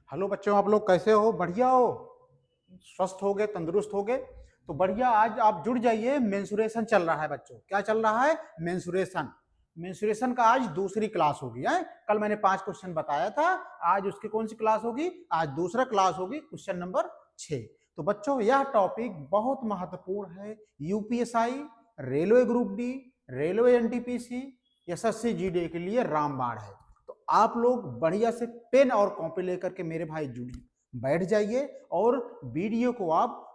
Hello बच्चों, आप लोग कैसे हो? बढ़िया हो? स्वस्थ हो गए, तंदुरुस्त हो गए? तो बढ़िया, आज आप जुड़ जाइए। मेंसुरेशन चल रहा है बच्चों। क्या चल रहा है? मेंसुरेशन। मेंसुरेशन का आज दूसरी क्लास होगी है। कल मैंने 5 क्वेश्चन बताया था। आज उसकी कौन सी क्लास होगी? आज दूसरा क्लास होगी, क्वेश्चन नंबर 6। तो बच्चों, यह टॉपिक बहुत महत्वपूर्ण है। UPSI, railway group D, railway NTPC, SSC GD के लिए रामबाण है। तो आप लोग बढ़िया से पेन और कॉपी लेकर के मेरे भाई जुड़िए, बैठ जाइए और वीडियो को आप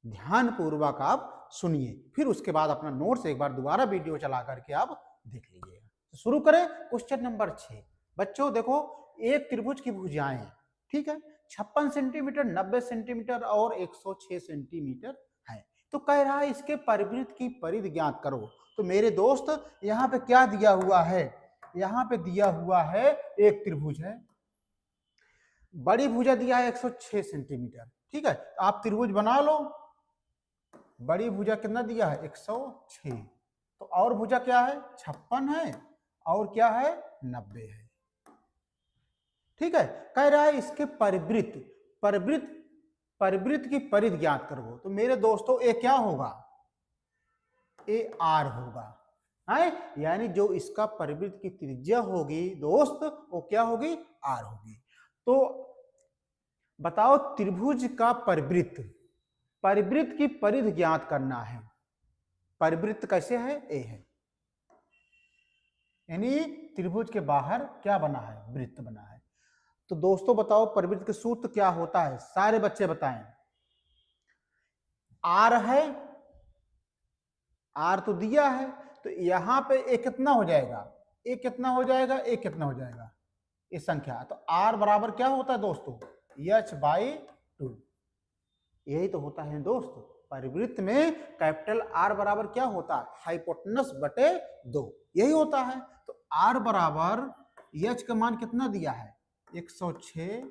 ध्यान पूर्वक आप सुनिए। फिर उसके बाद अपना नोट्स एक बार दोबारा वीडियो चला करके आप देख लीजिएगा। तो शुरू करें क्वेश्चन नंबर 6। बच्चों देखो, एक त्रिभुज की भुजाएं हैं, ठीक है, 56 सेंटीमीटर, 90 सेंटीमीटर और 106 सेंटीमीटर है। तो कह रहा है इसके परिवृत्त की परिधि ज्ञात करो। तो मेरे दोस्त, यहाँ पे क्या दिया हुआ है? यहाँ पे दिया हुआ है एक त्रिभुज है, बड़ी भुजा दिया है 106 सेंटीमीटर, ठीक है। तो आप त्रिभुज बना लो। बड़ी भुजा कितना दिया है? 106। तो और भुजा क्या है? 56 है और क्या है? 90 है, ठीक है। कह रहा है इसके परिवृत्त, परिवृत्त परिवृत्त की परिधि ज्ञात करो। तो मेरे दोस्तों, ए क्या होगा? ए आर होगा, है। यानी जो इसका परिवृत्त की त्रिज्या होगी दोस्त, वो क्या होगी? आर होगी। तो बताओ, त्रिभुज का परिवृत्त, परिवृत्त की परिधि ज्ञात करना है। परिवृत्त कैसे है? ए है, यानी त्रिभुज के बाहर क्या बना है? वृत्त बना है। तो दोस्तों बताओ, परिवृत्त के सूत्र क्या होता है? सारे बच्चे बताएं। आर है, आर तो दिया है, तो यहां पे ए कितना हो जाएगा? ए कितना हो जाएगा? ए कितना हो जाएगा? ये संख्या। तो आर बराबर क्या होता है दोस्तों? h/2। यही तो होता है दोस्त। परिवृत्त में कैपिटल आर बराबर क्या होता है? हाइपोटेनस बटे 2, यही होता है। तो आर बराबर एच का मान कितना दिया है? 106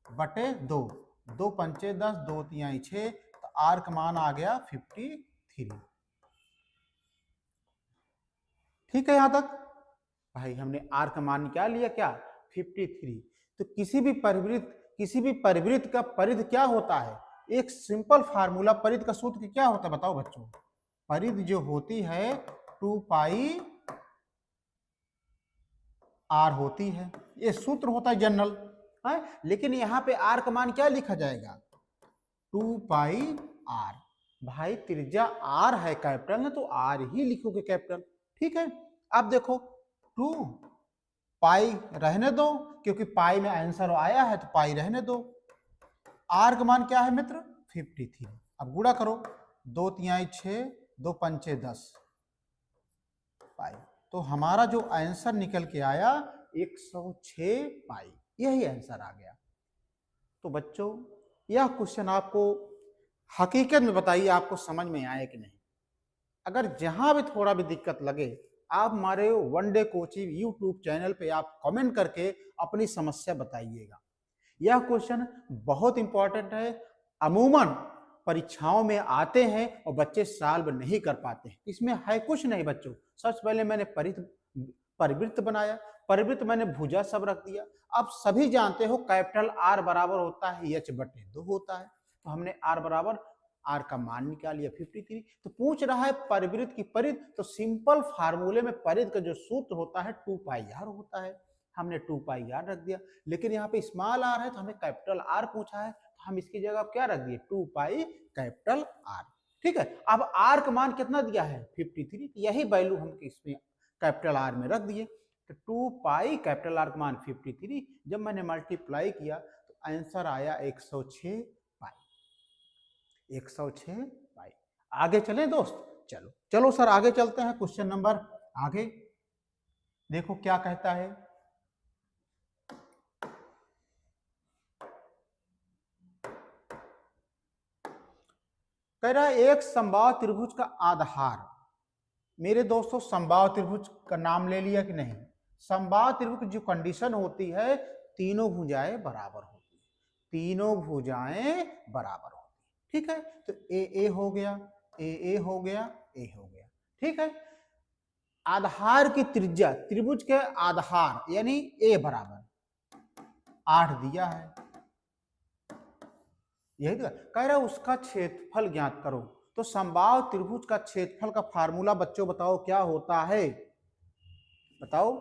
बटे 2, 2 पंचे 10, 2 तिहाई 6। तो आर का मान आ गया 53। ठीक है, यहां तक भाई हमने आर का मान क्या लिया? क्या? 53। तो किसी भी परिवृत्त का परिधि क्या होता है? एक सिंपल फार्मूला परिधि का सूत्र क्या होता है? बताओ बच्चों। परिधि जो होती है 2 पाई आर होती है, ये सूत्र होता है जनरल, है। लेकिन यहाँ पे आर का मान क्या लिखा जाएगा? 2 पाई आर। भाई त्रिज्या आर है कैपिटल ना, तो आर ही लिखोगे कैपिटल, ठीक है। अब देखो, 2 पाई रहने दो, क्योंकि पाई में आंसर आया है तो पाई रहने दो। आर का मान क्या है मित्र? 53। अब गुणा करो, 2 तिहाई 6, 2 पंचे 10 पाई। तो हमारा जो आंसर निकल के आया 106 पाई, यही आंसर आ गया। तो बच्चों, यह क्वेश्चन आपको हकीकत में बताइए, आपको समझ में आया कि नहीं? अगर जहां भी थोड़ा भी दिक्कत लगे, आप हमारे one day coaching YouTube channel पे आप कमेंट करके अपनी समस्या बताइएगा। यह क्वेश्चन बहुत इंपॉर्टेंट है। अमूमन परीक्षाओं में आते हैं और बच्चे सॉल्व नहीं कर पाते हैं। इसमें है कुछ नहीं बच्चों। सबसे पहले मैंने परिवृत्त बनाया, परिवृत्त मैंने भुजा सब रख दिया। आप सभी जानते हो कैपिटल आर बराबर होता है h/2 होता है। तो हमने आर बराबर, आर का मान निकाल लिया 53। तो पूछ रहा है परिवृत्त की परिधि, तो सिंपल फार्मूले में परिधि का जो सूत्र होता है 2 पाई आर होता है। हमने 2 पाई आर रख दिया। लेकिन यहाँ पे स्मॉल आर है तो हमें कैपिटल आर पूछा है, तो हम इसकी जगह क्या रख दिए? 2 पाई कैपिटल आर, ठीक है। अब आर का मान कितना दिया है? 53। यही वैल्यू हम इसमें कैपिटल आर में रख दिए। तो 2 पाई कैपिटल आर का मान 53, जब मैंने मल्टीप्लाई किया तो आंसर आया 106 पाई। 106 पाई। आगे चलें दोस्त? चलो चलो सर, आगे चलते हैं। क्वेश्चन नंबर आगे देखो क्या कहता है। कह रहा है एक समबाहु त्रिभुज का आधार। मेरे दोस्तों, समबाहु त्रिभुज का नाम ले लिया कि नहीं? समबाहु त्रिभुज की जो कंडीशन होती है, तीनों भुजाएं बराबर होती है, तीनों भुजाएं बराबर होती है, ठीक है। तो ए हो गया, ए हो गया, ए हो गया, ठीक है। आधार की त्रिज्या, त्रिभुज के आधार यानी ए बराबर 8 दिया है, यही तो कह रहा है उसका क्षेत्रफल ज्ञात करो। तो समबाहु त्रिभुज का क्षेत्रफल का फार्मूला बच्चों बताओ क्या होता है, बताओ।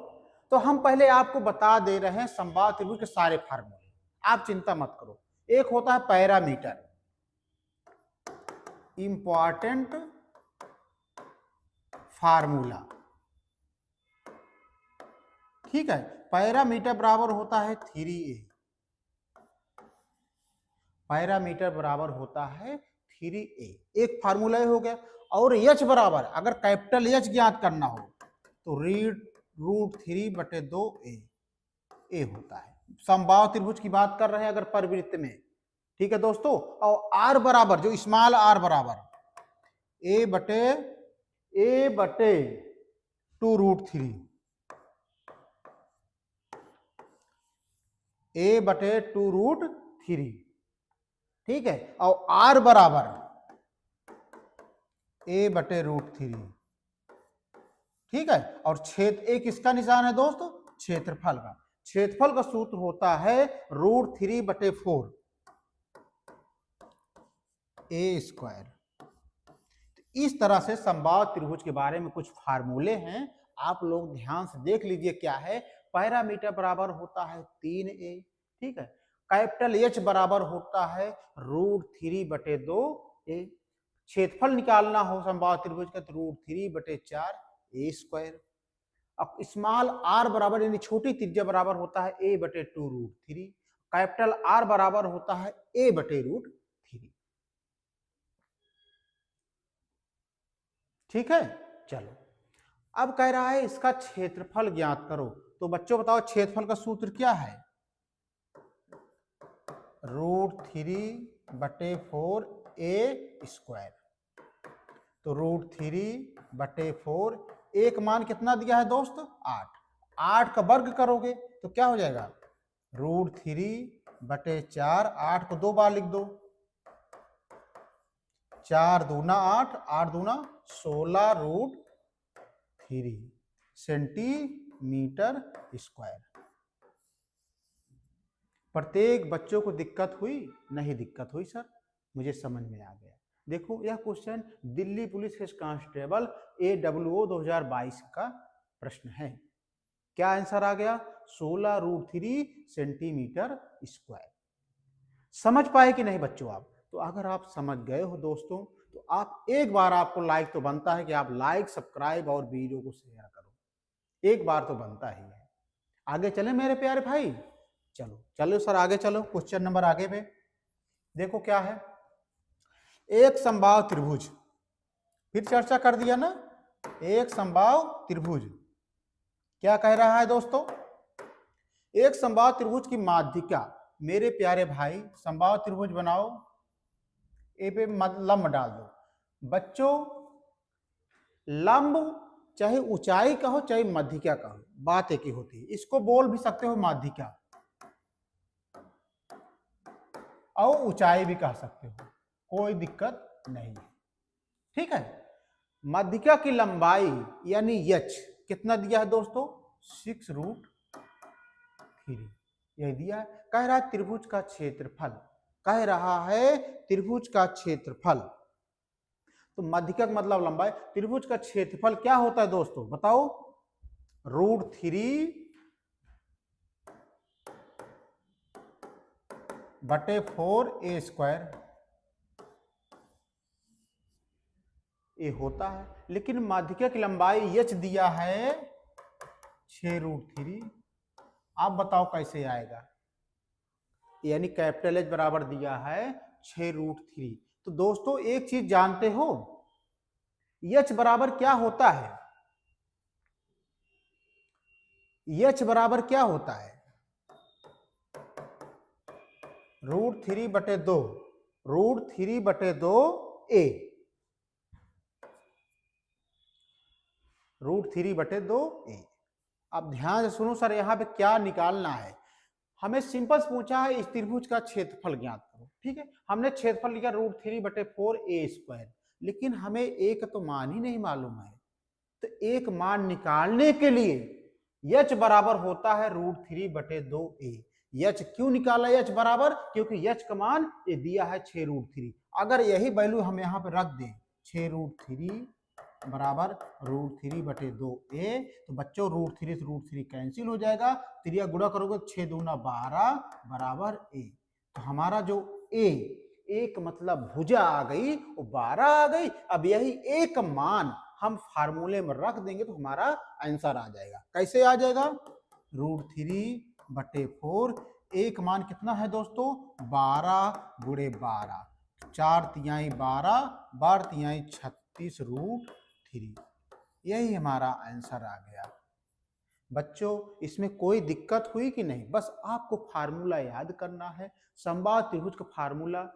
तो हम पहले आपको बता दे रहे हैं समबाहु त्रिभुज के सारे फार्मूले, आप चिंता मत करो। एक होता है पैरामीटर, इंपॉर्टेंट फार्मूला, ठीक है। पैरामीटर बराबर होता है 3a, पैरामीटर बराबर होता है 3a, एक फार्मूला हो गया। और एच बराबर, अगर कैपिटल एच ज्ञात करना हो तो √3/2a होता है। समबाहु त्रिभुज की बात कर रहे हैं अगर परिवृत्त में, ठीक है दोस्तों। और आर बराबर, जो स्मॉल आर बराबर a बटे 2√3, a बटे 2√3, ठीक है। और आर बराबर a बटे √3, ठीक है। और क्षेत्र ए किसका निशान है दोस्तों, क्षेत्रफल का। क्षेत्रफल का सूत्र होता है √3/4 a²। इस तरह से समबाहु त्रिभुज के बारे में कुछ फार्मूले हैं, आप लोग ध्यान से देख लीजिए क्या है। पैरामीटर बराबर होता है 3a, ठीक है। कैपिटल एच बराबर होता है √3/2a। क्षेत्रफल निकालना हो समबाहु त्रिभुज का तो √3/4 a²। अब स्मॉल आर बराबर यानी छोटी त्रिज्या बराबर होता है a बटे 2√3, कैपिटल आर बराबर होता है a बटे √3, ठीक है। चलो अब कह रहा है इसका क्षेत्रफल ज्ञात करो। तो बच्चों बताओ क्षेत्रफल का सूत्र क्या है, √3/4 a²। तो √3/4, एक मान कितना दिया है दोस्त, 8, 8 का वर्ग करोगे तो क्या हो जाएगा, √3/4, 8 को 2 बार लिख दो, 4 दूना 8, 8 दूना 16√3 सेंटीमीटर²। प्रत्येक बच्चों को दिक्कत हुई, नहीं दिक्कत हुई सर, मुझे समझ में आ गया। देखो यह question Delhi police head constable AWO 2022 का प्रश्न है। क्या आंसर आ गया, 16√3 सेंटीमीटर²। समझ पाए कि नहीं बच्चों आप? तो अगर आप समझ गए हो दोस्तों तो आप एक बार, आपको लाइक तो बनता है कि आप लाइक सब्सक्राइब और वीडियो को शेयर करो, एक बार तो बनता ही है। आगे चले मेरे प्यारे भाई, चलो चलो सर आगे चलो। क्वेश्चन नंबर आगे पे देखो क्या है, एक समबाहु त्रिभुज, फिर चर्चा कर दिया ना, एक समबाहु त्रिभुज क्या कह रहा है दोस्तों, एक समबाहु त्रिभुज की माध्यिका। मेरे प्यारे भाई समबाहु त्रिभुज बनाओ, ए पे लंब डाल दो बच्चों। लंब चाहे ऊंचाई का हो चाहे माध्यिका का हो, बात एक ही होती है। इसको बोल भी सकते हो माध्यिका, और ऊंचाई भी कह सकते हो, कोई दिक्कत नहीं है, ठीक है। माध्यिका की लंबाई यानी h कितना दिया है दोस्तों, 6√3, यही दिया है। कह रहा है त्रिभुज का क्षेत्रफल, कह रहा है त्रिभुज का क्षेत्रफल। तो माध्यिका का मतलब लंबाई, त्रिभुज का क्षेत्रफल क्या होता है दोस्तों बताओ, √3/4 a², ये होता है। लेकिन माध्यिका की लंबाई h दिया है 6√3, आप बताओ कैसे आएगा, यानी कैपिटल H बराबर दिया है 6√3। तो दोस्तों एक चीज जानते हो, h बराबर क्या होता है, h बराबर क्या होता है, √3/2, √3/2a, √3/2a। अब ध्यान से सुनो सर, यहां पे क्या निकालना है, हमें सिंपल पूछा है इस त्रिभुज का क्षेत्रफल ज्ञात करो, ठीक है। हमने क्षेत्रफल लिखा √3/4 a², लेकिन हमें एक तो मान ही नहीं मालूम है। तो एक मान निकालने के लिए h बराबर होता है √3/2a, एच क्यों निकाला एच बराबर, क्योंकि एच का मान ये दिया है 6√3। अगर यही वैल्यू हम यहाँ पे रख दें 6√3 बराबर √3/2a, तो बच्चों √3 से √3 कैंसिल हो जाएगा, त्रिया गुणा करोगे 6 दूना 12 बराबर a। तो हमारा जो a एक मतलब भुजा आ गई वो 12 आ गई। अब यही एक मान हम फार्मूले में रख देंगे तो हमारा आंसर आ जाएगा। कैसे आ जाएगा, √3/4, एक मान कितना है दोस्तों 12 गुणे 12, 4 तिहाई 12, 12 तिहाई 36√3, यही हमारा आंसर आ गया। बच्चों इसमें कोई दिक्कत हुई कि नहीं, बस आपको फार्मूला याद करना है। समबाहु त्रिभुज का फार्मूला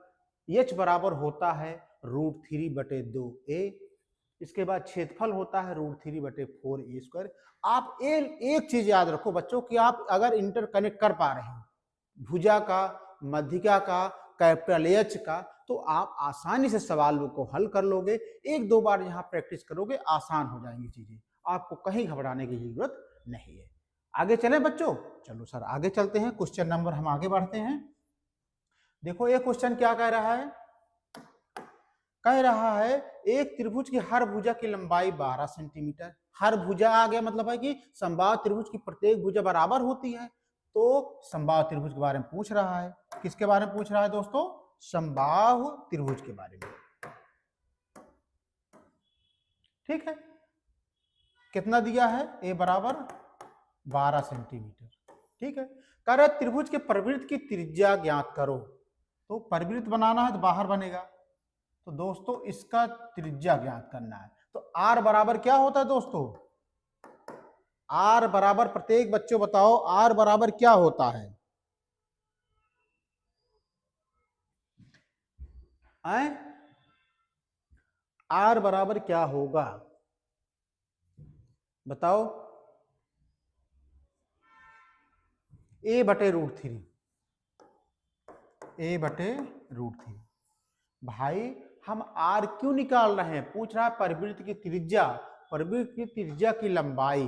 एच बराबर होता है √3/2a, इसके बाद क्षेत्रफल होता है √3/4a²। आप एक चीज याद रखो बच्चों कि आप अगर इंटरकनेक्ट कर पा रहे हो भुजा का, मध्यिका का, कैपिटल एच का, तो आप आसानी से सवालों को हल कर लोगे। एक दो बार यहाँ प्रैक्टिस करोगे आसान हो जाएंगी चीजें, आपको कहीं घबराने की जरूरत नहीं है। आगे चलें बच्चों, चलो सर आगे चलते हैं, क्वेश्चन नंबर हम आगे बढ़ते हैं। देखो ये क्वेश्चन क्या कह रहा है, कह रहा है एक त्रिभुज की हर भुजा की लंबाई 12 सेंटीमीटर। हर भुजा आ गया मतलब है कि समबाहु त्रिभुज की प्रत्येक भुजा बराबर होती है। तो समबाहु त्रिभुज के बारे में पूछ रहा है, किसके बारे में पूछ रहा है दोस्तों, समबाहु त्रिभुज के बारे में। ठीक है, कितना दिया है, ए बराबर 12 सेंटीमीटर। ठीक है, कह रहा है त्रिभुज के परिवृत्त की त्रिज्या ज्ञात करो। तो परिवृत्त बनाना है तो बाहर बनेगा, तो दोस्तों इसका त्रिज्या ज्ञात करना है। तो आर बराबर क्या होता है दोस्तों, आर बराबर, प्रत्येक बच्चों बताओ आर बराबर क्या होता है, आर बराबर क्या होगा बताओ, a/√3, a/√3। भाई हम आर क्यों निकाल रहे हैं, पूछ रहा है परिवृत्त की त्रिज्या, परिवृत्त की त्रिज्या की लंबाई।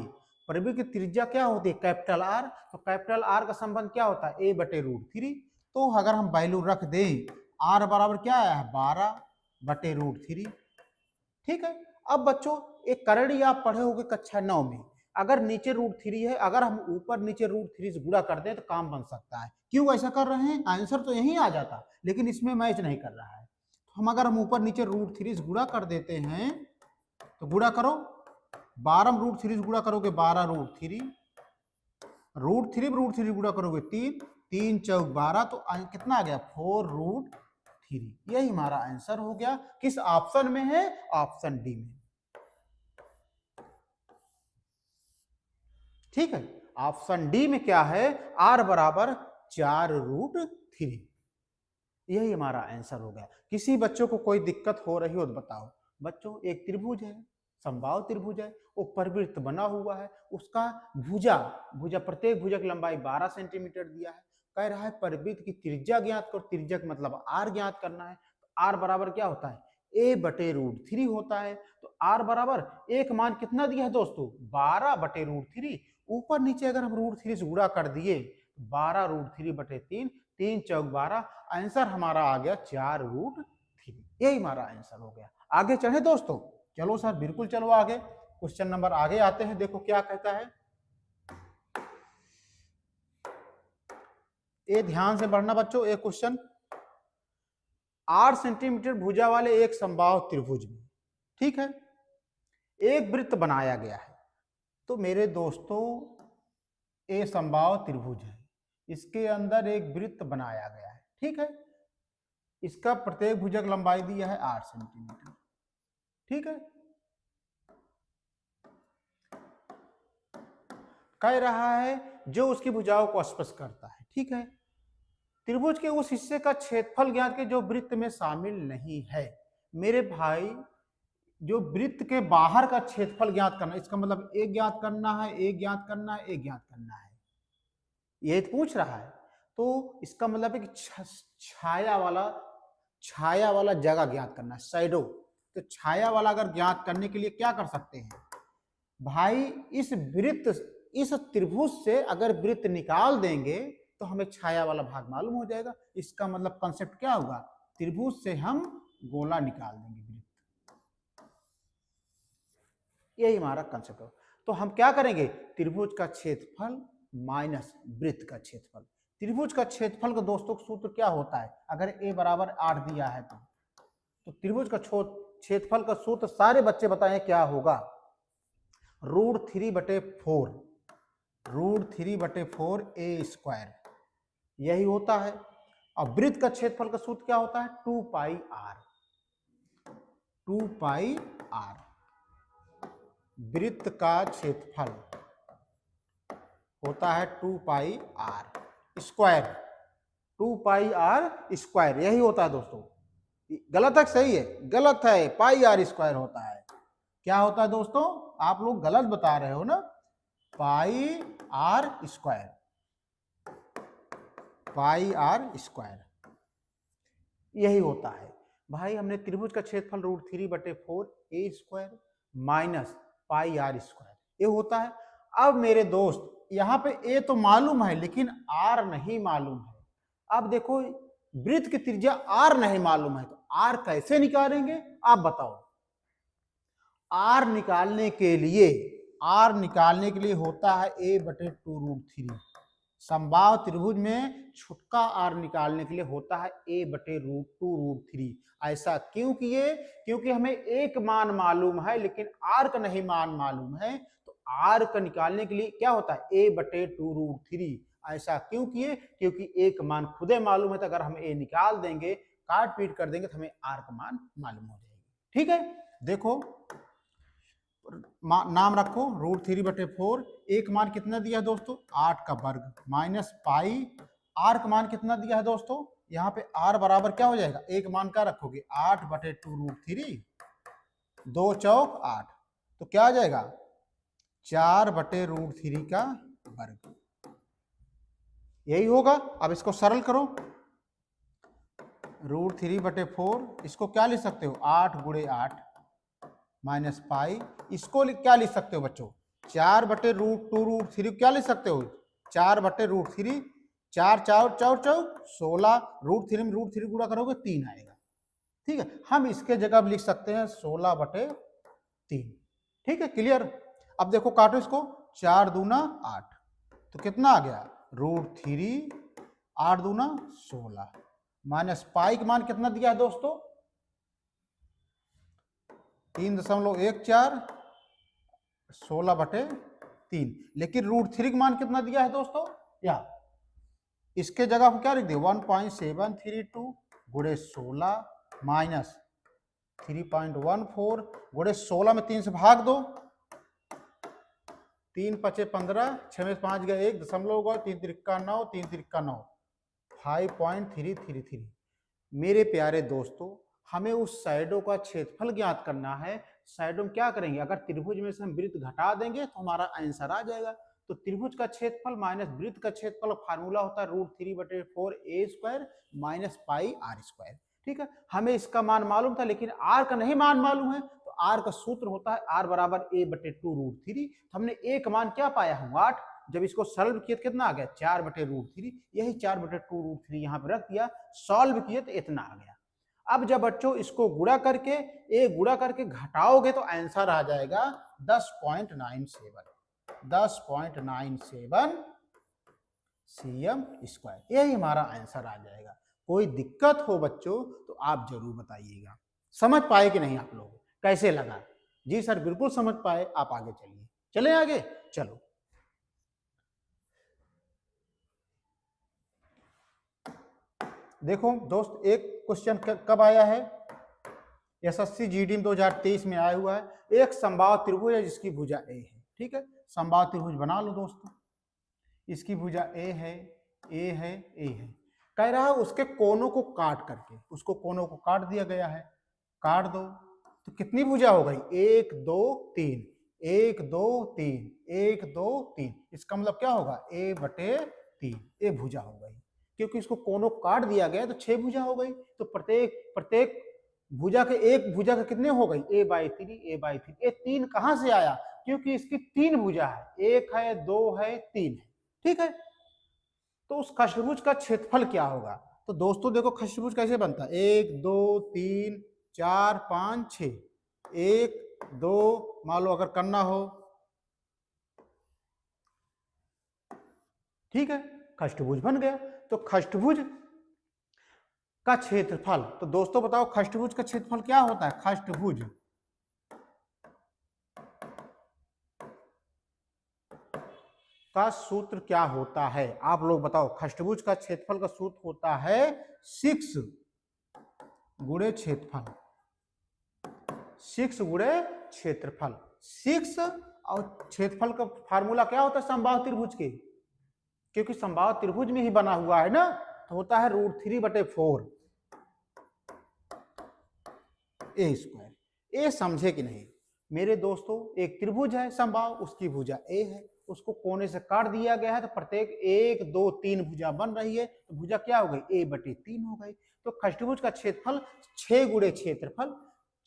परिवृत्त की त्रिज्या क्या होती है, कैपिटल आर, तो कैपिटल आर का संबंध क्या होता है, a/√3। तो अगर हम वैल्यू रख दें आर बराबर क्या है 12/√3। ठीक है, अब बच्चों एक करड़ी आप पढ़े होगे कक्षा 9 में, अगर नीचे √3 है, अगर हम ऊपर नीचे √3 से गुणा कर दें तो काम बन सकता है। क्यों ऐसा कर रहे हैं, आंसर तो यही आ जाता, लेकिन इसमें मैच नहीं कर रहा है। हम अगर हम ऊपर नीचे √3 से गुणा कर देते हैं तो गुणा करो, 12 में √3 से गुणा करोगे 12√3, √3 गुणा करोगे 3, 3 चौक 12, तो कितना आ गया 4√3। यही हमारा आंसर हो गया। किस ऑप्शन में है, ऑप्शन डी में। ठीक है, ऑप्शन डी में क्या है, आर बराबर 4√3, यही हमारा आंसर हो गया। किसी बच्चों को कोई दिक्कत हो रही हो तो बताओ। बच्चों एक त्रिभुज है, समबाहु त्रिभुज है, वो परिवृत्त बना हुआ है, उसका भुजा प्रत्येक भुजा की लंबाई 12 सेंटीमीटर दिया है। कह रहा है परिवृत्त की त्रिज्या ज्ञात करो, त्रिज्या का मतलब आर ज्ञात करना है। तो आर बराबर क्या होता है, a/√3 होता है। तो आर बराबर एक मान कितना दिया है दोस्तों 12/√3, ऊपर नीचे अगर हम √3 से गुणा कर दिए 12√3/3, 3 चौक 12, आंसर हमारा आ गया 4√3, यही हमारा आंसर हो गया। आगे चले दोस्तों, चलो सर बिल्कुल चलो आगे, क्वेश्चन नंबर आगे आते हैं। देखो क्या कहता है, ये ध्यान से पढ़ना बच्चों। एक क्वेश्चन, 8 सेंटीमीटर भुजा वाले एक समबाहु त्रिभुज में, ठीक है, एक वृत्त बनाया गया है। तो मेरे दोस्तों ये समबाहु त्रिभुज है, इसके अंदर एक वृत्त बनाया गया है। ठीक है, इसका प्रत्येक भुजा की लंबाई दिया है 8 सेंटीमीटर। ठीक है, कह रहा है जो उसकी भुजाओं को स्पर्श करता है। ठीक है, त्रिभुज के उस हिस्से का क्षेत्रफल ज्ञात के जो वृत्त में शामिल नहीं है। मेरे भाई जो वृत्त के बाहर का क्षेत्रफल ज्ञात करना, इसका मतलब एक ज्ञात करना है, एक ज्ञात करना है, एक ज्ञात करना है, ये पूछ रहा है। तो इसका मतलब है कि छाया वाला जगह ज्ञात करना है, शैडो। तो छाया वाला अगर ज्ञात करने के लिए क्या कर सकते हैं भाई, इस त्रिभुज से अगर वृत्त निकाल देंगे तो हमें छाया वाला भाग मालूम हो जाएगा। इसका मतलब कंसेप्ट क्या होगा, त्रिभुज से हम गोला निकाल देंगे, यही हमारा कंसेप्ट हो। तो हम क्या करेंगे, त्रिभुज का क्षेत्रफल माइनस वृत्त का क्षेत्रफल। त्रिभुज का क्षेत्रफल का दोस्तों सूत्र क्या होता है, अगर a बराबर 8 दिया है तो त्रिभुज का क्षेत्रफल का सूत्र सारे बच्चे बताएं क्या होगा, √3/4, √3/4 a स्क्वायर, यही होता है। और वृत्त का क्षेत्रफल का सूत्र क्या होता है, 2πr, 2πr। वृत्त का क्षेत्रफल होता है 2πr स्क्वायर, 2πr स्क्वायर, यही होता है दोस्तों। गलत है सही है, गलत है, πr स्क्वायर होता है। क्या होता है दोस्तों, आप लोग गलत बता रहे हो ना, πr स्क्वायर, πr स्क्वायर यही होता है। भाई हमने त्रिभुज का क्षेत्रफल √3/4 a square minus πr square ये होता है। अब मेरे दोस्त यहाँ पे a तो मालूम है लेकिन r नहीं मालूम है। अब देखो वृत्त की त्रिज्या r नहीं मालूम है तो r कैसे निकालेंगे आप बताओ। r निकालने के लिए होता है a/2√3। समबाहु त्रिभुज में छुटका r निकालने के लिए होता है a/2√3। ऐसा क्यों किए, क्योंकि हमें एक मान मालूम है लेकिन r का नहीं मान मालूम है, तो r का निकालने के लिए क्या होता है a/2√3। ऐसा क्यों किए, क्योंकि एक मान खुदे मालूम है, तो अगर हम a निकाल देंगे, काट पीट कर देंगे तो हमें r का मान मालूम हो जाएगी। ठीक है, देखो नाम रखो √3/4, एक मान कितना दिया है दोस्तों 8 का वर्ग माइनस पाई, r का मान कितना दिया है दोस्तों, यहाँ पे r बराबर क्या हो जाएगा, एक मान का रखोगे 8/2√3, 2 चौक 8, तो क्या आ जाएगा 4/√3 का वर्ग, यही होगा। अब इसको सरल करो, √3/4 इसको क्या लिख सकते हो 8 × 8 माइनस पाई, इसको क्या लिख सकते हो बच्चों 4/√2√3 क्या लिख सकते हो 4/√3, 4 4 4 16, √3 में √3 गुणा करोगे 3 आएगा। ठीक है, हम इसके जगह लिख सकते हैं 16/3। ठीक है, क्लियर। अब देखो काटो इसको, 4 दूना 8, तो कितना आ गया √3, 8 दूना 16 माइनस पाई का मान कितना दिया है दोस्तों 3.14, 16/3, लेकिन √3 का मान कितना दिया है दोस्तों, या इसके जगह पर क्या लिख दिया 1.732 गुणे 16 माइनस 3.14 गुणे 16 में 3 से भाग दो, 3 × 5 = 15, 6 में 5 गए 1 दशमलव गए, 3 × 9, 3 × 9 5.333। मेरे प्यारे दोस्तों हमें उस साइडों का क्षेत्रफल ज्ञात करना है। साइडों में क्या करेंगे, अगर त्रिभुज में से हम वृत्त घटा देंगे तो हमारा आंसर आ जाएगा। तो त्रिभुज का क्षेत्रफल माइनस वृत्त का क्षेत्रफल फार्मूला होता है √3/4 a square minus πr square. ठीक है, हमें इसका मान मालूम था लेकिन r का नहीं मान मालूम है, तो r का सूत्र होता है r बराबर a/2√3। हमने एक मान क्या पाया हूँ 8, जब इसको सॉल्व किए कितना आ गया 4/√3, यही 4/2√3 यहाँ पे रख दिया, सॉल्व किए तो इतना आ गया। अब जब बच्चों इसको गुणा करके घटाओगे तो आंसर आ जाएगा 10.97 cm स्क्वायर, यही हमारा आंसर आ जाएगा। कोई दिक्कत हो बच्चों तो आप जरूर बताइएगा। समझ पाए कि नहीं आप लोग, कैसे लगा? जी सर बिल्कुल समझ पाए, आप आगे चलिए, चले आगे चलो। देखो दोस्त एक क्वेश्चन कब आया है, SSC GD 2023 में आया हुआ है। एक समबाहु त्रिभुज है जिसकी भुजा A है। ठीक है, समबाहु त्रिभुज बना लो दोस्तों, इसकी भुजा A है, A है, A है। कह रहा है उसके कोनों को काट करके, उसको कोनों को काट दिया गया है, काट दो तो कितनी भुजा हो गई 1 2 3, 1 2 3, 1 2 3, इसका मतलब क्या होगा a/3, ये भुजा हो गई। क्योंकि इसको कोनों काट दिया गया तो 6 भुजा हो गई, तो प्रत्येक भुजा के एक भुजा के कितने हो गई a/3, a/3। ये 3 कहां से आया, क्योंकि इसकी 3 भुजा है, 1 है 2 है 3 है। ठीक है, तो उस खष्टभुज का क्षेत्रफल क्या होगा। तो दोस्तों देखो खष्टभुज कैसे बनता है, 1 2 3 4 5 6, 1 2, मान लो अगर करना हो, ठीक है, खष्टभुज बन गया। तो खष्टभुज का क्षेत्रफल, तो दोस्तों बताओ खष्टभुज का क्षेत्रफल क्या होता है। खष्टभुज का सूत्र क्या होता है, आप लोग बताओ। खष्टभुज का क्षेत्रफल का सूत्र होता है 6 गुणे क्षेत्रफल, 6 गुणे क्षेत्रफल। 6 और क्षेत्रफल का फार्मूला क्या होता है समबाहु त्रिभुज के, क्योंकि समबाहु त्रिभुज में ही बना हुआ है ना, तो होता है √3/4 ए स्क्वायर। ए समझे कि नहीं मेरे दोस्तों, एक त्रिभुज है समबाहु, उसकी भुजा ए है, उसको कोने से काट दिया गया है, तो प्रत्येक 1 2 3 भुजा बन रही है, तो भुजा क्या हो गई, a/3 हो गई। तो खष्टभुज का क्षेत्रफल 6 गुणे क्षेत्रफल,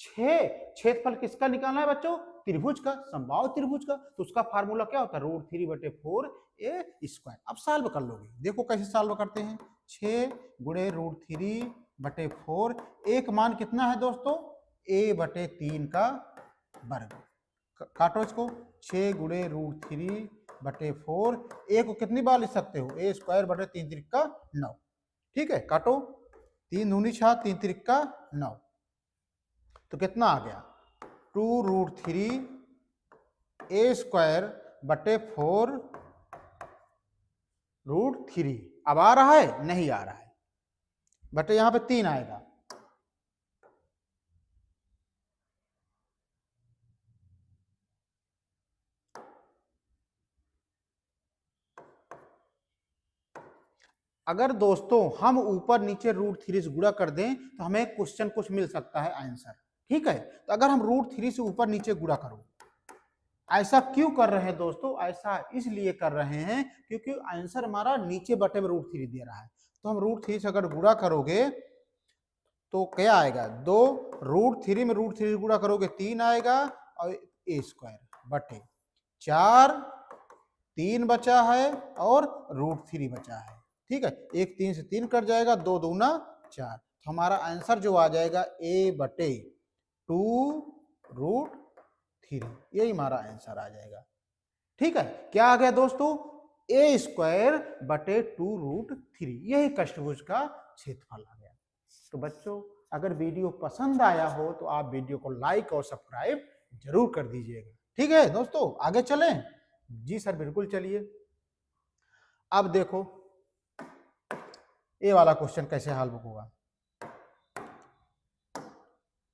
6 क्षेत्रफल किसका निकालना है बच्चों, त्रिभुज का, समबाहु त्रिभुज का, तो उसका फार्मूला क्या होता है √3/4 ए स्क्वायर। अब सॉल्व कर लोगे, देखो कैसे सॉल्व करते हैं। 6 गुणे √3/4, एक मान कितना है दोस्तों, a/3 का वर्ग, काटो इसको, 6 गुणे √3/4, ए को कितनी बार लिख सकते हो, a स्क्वायर बटे 3 त्रिका 9, ठीक है, काटो, 3 दूनी 6, 3 त्रिका 9, तो कितना आ गया 2√3 a स्क्वायर बटे 4√3। अब आ रहा है, नहीं आ रहा है, बटे यहां पे 3 आएगा, अगर दोस्तों हम ऊपर नीचे √3 से गुणा कर दें तो हमें क्वेश्चन कुछ मिल सकता है आंसर, ठीक है। तो अगर हम √3 से ऊपर नीचे गुणा करो, ऐसा क्यों कर रहे हैं दोस्तों, ऐसा इसलिए कर रहे हैं क्योंकि आंसर हमारा नीचे बटे में √3 दे रहा है, तो हम √3 से अगर गुणा करोगे तो क्या आएगा, 2 √3 में √3 गुणा करोगे 3 आएगा, और a स्क्वायर बटे 4, 3 बचा है और √3 बचा है, ठीक है, 1 3 से 3 कट जाएगा, 2 दूना 4, तो हमारा आंसर जो आ जाएगा a/2√3, यही हमारा आंसर आ जाएगा, ठीक है। क्या आ गया दोस्तों, a स्क्वायर बटे 2√3, यही खष्टभुज का क्षेत्रफल आ गया। तो बच्चों अगर वीडियो पसंद आया हो तो आप वीडियो को लाइक और सब्सक्राइब जरूर कर दीजिएगा, ठीक है दोस्तों। आगे चलें, जी सर बिल्कुल चलिए। अब देखो ये वाला क्वेश्चन कैसे हल होगा।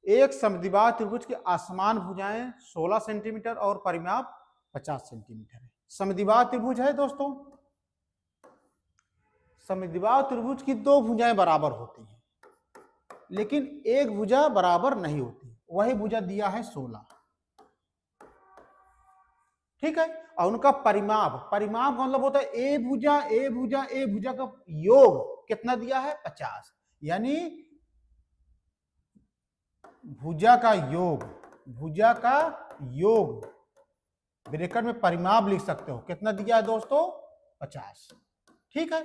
एक समद्विबाहु त्रिभुज की असमान भुजाएं 16 सेंटीमीटर और परिमाप 50 सेंटीमीटर है। समद्विबाहु त्रिभुज है दोस्तों, समद्विबाहु त्रिभुज की दो भुजाएं बराबर होती हैं, लेकिन एक भुजा बराबर नहीं होती, वही भुजा दिया है 16, ठीक है। और उनका परिमाप, परिमाप मतलब होता है ए भुजा ए भुजा ए भुजा का योग कितना दिया है 50, यानी भुजा का योग, भुजा का योग ब्रैकेट में परिमाप लिख सकते हो, कितना दिया है दोस्तों 50, ठीक है।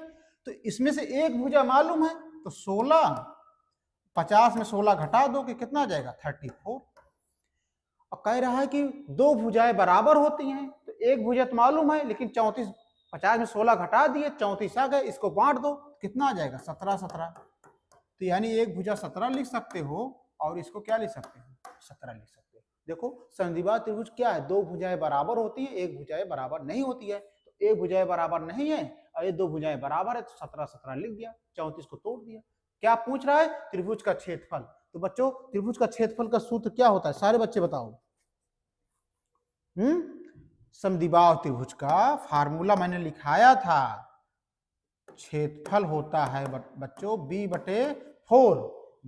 तो इसमें से एक भुजा मालूम है, तो 16, 50 में 16 घटा दो कि कितना आ जाएगा 34। और कह रहा है कि दो भुजाएं बराबर होती हैं, तो एक भुजा तो मालूम है, लेकिन 34, 50 में 16 घटा दिए 34 आ गए, इसको बांट दो कितना आ जाएगा 17 17, तो यानी एक भुजा 17 लिख सकते हो और इसको क्या लिख सकते हो 17 लिख सकते हो। देखो समद्विबाहु त्रिभुज क्या है, दो भुजाएं बराबर होती है, एक भुजाएं बराबर नहीं होती है, तो एक भुजाएं बराबर नहीं है और ये दो भुजाएं बराबर है, तो 17 17 लिख दिया, 34 को तोड़ दिया। क्या पूछ रहा है, त्रिभुज का क्षेत्रफल। तो बच्चों त्रिभुज का क्षेत्रफल का सूत्र क्या होता है, सारे बच्चे बताओ। समद्विबाहु त्रिभुज का फार्मूला मैंने लिखाया था, क्षेत्रफल होता है बच्चों b/4,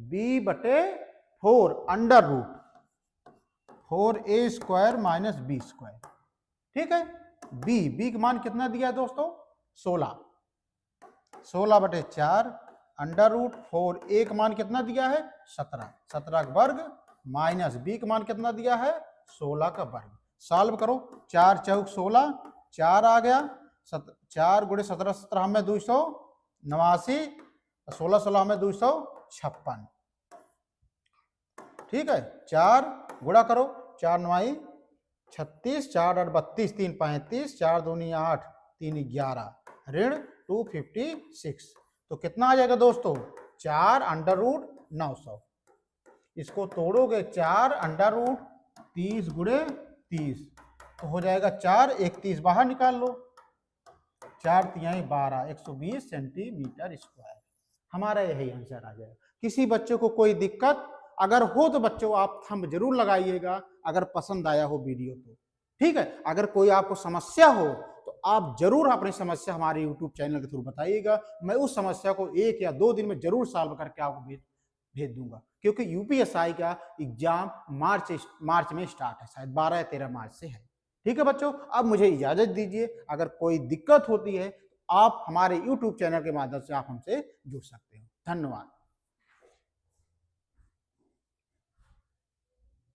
b/4 under root 4a square minus b square, ठीक है। b का मान कितना दिया है दोस्तों 16, 16/4 अंडर रूट 4a का मान कितना दिया है 17, 17 का वर्ग माइनस b का मान कितना दिया है 16 का वर्ग। सॉल्व करो, 4 चौक 16, 4 आ गया, 4 गुणे 17 17 में 289, 16 16 में 256। ठीक है, 4 गुणा करो, 4 9 36, 4 8 32, 3 35, 4 दूनी 8, 3 11, ऋण 256। तो कितना आ जाएगा दोस्तों? 4 अंडर रूट 900। इसको तोड़ोगे 4 अंडर रूट 30 गुणे 30 तो हो जाएगा 4, 1 30 बाहर निकाल लो, 4 तिहाई 12, 120 सेंटीमीटर स्क्वायर। हमारा यही आंसर आ जाएगा। किसी बच्चे को कोई दिक्कत अगर हो तो बच्चों आप थंब जरूर लगाइएगा, अगर पसंद आया हो वीडियो तो। ठीक है, अगर कोई आपको समस्या हो तो आप जरूर अपनी समस्या हमारे यूट्यूब चैनल के थ्रू बताइएगा। मैं उस समस्या को 1 या 2 दिन में जरूर सॉल्व करके आपको भेज दूंगा, क्योंकि यूपीएसआई का एग्जाम मार्च में स्टार्ट है, शायद 12 या 13 मार्च से है। ठीक है बच्चों, अब मुझे इजाजत दीजिए। अगर कोई दिक्कत होती है तो आप हमारे यूट्यूब चैनल के माध्यम से आप हमसे जुड़ सकते हो। धन्यवाद।